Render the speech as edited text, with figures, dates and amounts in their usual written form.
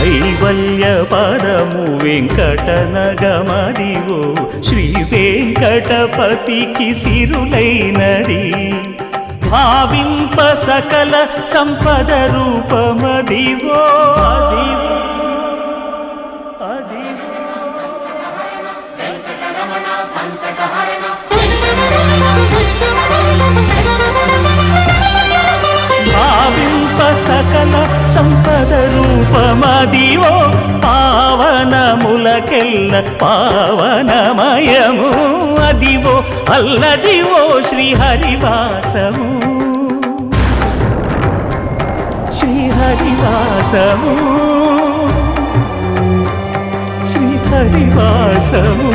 కైవల్య పదము వెంకటనగమదివో శ్రీ వెంకటపతికి సిరులైనది భావింప సకల సంపద రూపమదివో అదివో భావింప సకల సంపద రూపమదివో పావనములకెల్ల పావనమయము అదివో అల్లదివో శ్రీహరివాసము శ్రీహరివాసము శ్రీహరివాసము